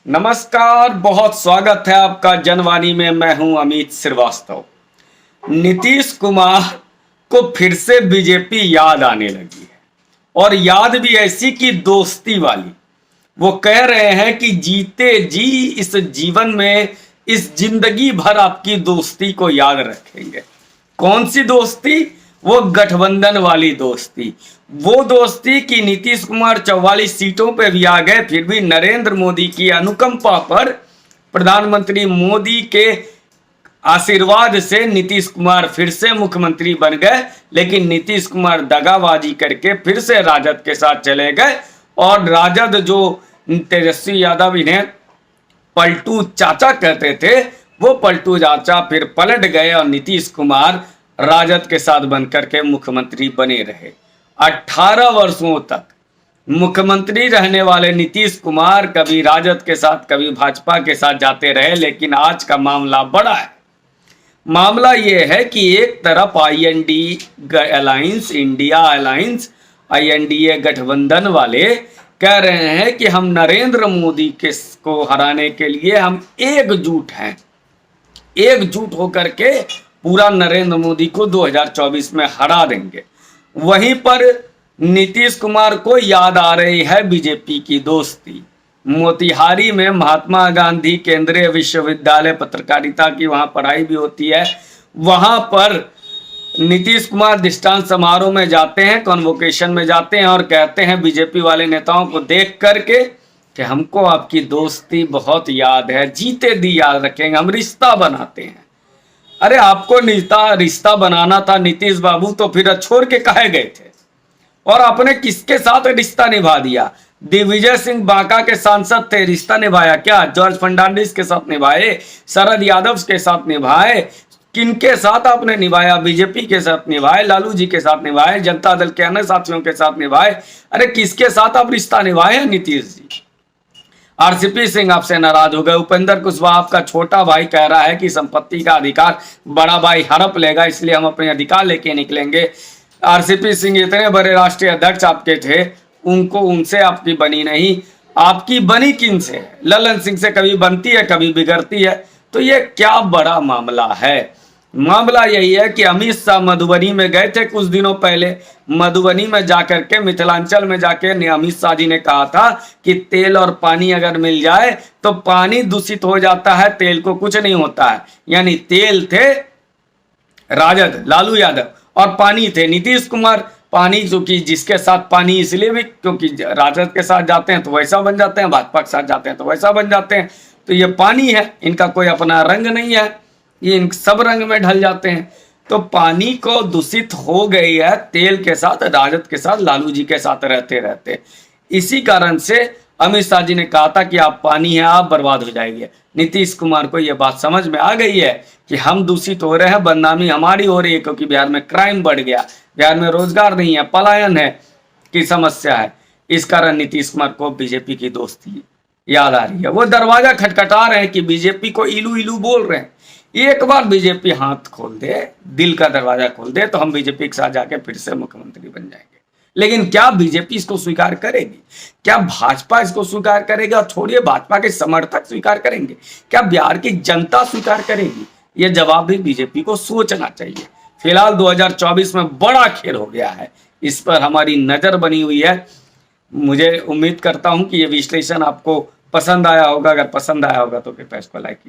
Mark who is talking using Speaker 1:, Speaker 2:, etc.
Speaker 1: नमस्कार, बहुत स्वागत है आपका जनवाणी में। मैं हूं अमित श्रीवास्तव। नीतीश कुमार को फिर से बीजेपी याद आने लगी है, और याद भी ऐसी कि दोस्ती वाली। वो कह रहे हैं कि जीते जी इस जीवन में, इस जिंदगी भर आपकी दोस्ती को याद रखेंगे। कौन सी दोस्ती? वो गठबंधन वाली दोस्ती। वो दोस्ती कि नीतीश कुमार 44 सीटों पे भी आ गए, फिर भी नरेंद्र मोदी की अनुकंपा पर, प्रधानमंत्री मोदी के आशीर्वाद से नीतीश कुमार फिर से मुख्यमंत्री बन गए। लेकिन नीतीश कुमार दगाबाजी करके फिर से राजद के साथ चले गए, और राजद जो तेजस्वी यादव इन्हें पलटू चाचा कहते थे, वो पलटू चाचा फिर पलट गए और नीतीश कुमार राजद के साथ बनकर के मुख्यमंत्री बने रहे। 18 वर्षों तक मुख्यमंत्री रहने वाले नीतीश कुमार कभी राजद के साथ कभी भाजपा के साथ जाते रहे। लेकिन आज का मामला बड़ा है। मामला यह है कि एक तरफ IND alliance, India alliance, INDA गठबंधन वाले कह रहे हैं कि हम नरेंद्र मोदी को हराने के लिए हम एकजुट हैं, एकजुट होकर के पूरा नरेंद्र मोदी को 2024 में हरा देंगे। वहीं पर नीतीश कुमार को याद आ रही है बीजेपी की दोस्ती। मोतिहारी में महात्मा गांधी केंद्रीय विश्वविद्यालय पत्रकारिता की वहां पढ़ाई भी होती है। वहां पर नीतीश कुमार दीक्षांत समारोह में जाते हैं, कॉन्वोकेशन में जाते हैं, और कहते हैं बीजेपी वाले नेताओं को देख करके कि हमको आपकी दोस्ती बहुत याद है, जीते दी याद रखेंगे, हम रिश्ता बनाते हैं। अरे आपको रिश्ता बनाना था नीतीश बाबू, तो फिर छोड़ के काहे गए थे? और आपने किसके साथ रिश्ता निभा दिया? दिग्विजय सिंह बांका के सांसद थे, रिश्ता निभाया क्या? जॉर्ज फर्नांडिस के साथ निभाए, शरद यादव के साथ निभाए, किनके साथ आपने निभाया? बीजेपी के साथ निभाए, लालू जी के साथ निभाए, जनता दल के अन्य साथियों के साथ निभाए। अरे किसके साथ आप रिश्ता निभाए हैं नीतीश जी? आरसीपी सिंह आपसे नाराज हो गए। उपेंद्र कुशवाहा आपका छोटा भाई कह रहा है कि संपत्ति का अधिकार बड़ा भाई हड़प लेगा, इसलिए हम अपने अधिकार लेके निकलेंगे। आरसीपी सिंह इतने बड़े राष्ट्रीय अध्यक्ष आपके थे, उनसे आपकी बनी नहीं। आपकी बनी किन से? ललन सिंह से कभी बनती है, कभी बिगड़ती है। तो ये क्या बड़ा मामला है? मामला यही है कि अमित शाह मधुबनी में गए थे कुछ दिनों पहले। मधुबनी में जाकर के, मिथिलांचल में जाके अमित शाह जी ने कहा था कि तेल और पानी अगर मिल जाए तो पानी दूषित हो जाता है, तेल को कुछ नहीं होता है। यानी तेल थे राजद लालू यादव, और पानी थे नीतीश कुमार। पानी जो कि जिसके साथ पानी इसलिए भी क्योंकि राजद के साथ जाते हैं तो वैसा बन जाते हैं, भाजपा के साथ जाते हैं तो वैसा बन जाते हैं। तो ये पानी है, इनका कोई अपना रंग नहीं है, ये इन सब रंग में ढल जाते हैं। तो पानी को दूषित हो गई है तेल के साथ, राजद के साथ, लालू जी के साथ रहते रहते। इसी कारण से अमित शाह जी ने कहा था कि आप पानी है, आप बर्बाद हो जाएंगे। नीतीश कुमार को यह बात समझ में आ गई है कि हम दूषित हो रहे हैं, बदनामी हमारी हो रही है, क्योंकि बिहार में क्राइम बढ़ गया, बिहार में रोजगार नहीं है, पलायन है की समस्या है। इस कारण नीतीश कुमार को बीजेपी की दोस्ती याद आ रही है। वो दरवाजा खटखटा रहे हैं कि बीजेपी को इलू इलू बोल रहे हैं। एक बार बीजेपी हाथ खोल दे, दिल का दरवाजा खोल दे, तो हम बीजेपी के साथ जाके फिर से मुख्यमंत्री बन जाएंगे। लेकिन क्या बीजेपी इसको स्वीकार करेगी? क्या भाजपा इसको स्वीकार करेगी? और छोड़िए, भाजपा के समर्थक स्वीकार करेंगे? क्या बिहार की जनता स्वीकार करेगी? यह जवाब भी बीजेपी को सोचना चाहिए। फिलहाल 2024 में बड़ा खेल हो गया है, इस पर हमारी नजर बनी हुई है। मुझे उम्मीद करता हूं कि यह विश्लेषण आपको पसंद आया होगा। अगर पसंद आया होगा तो कृपया इसको लाइक कीजिए।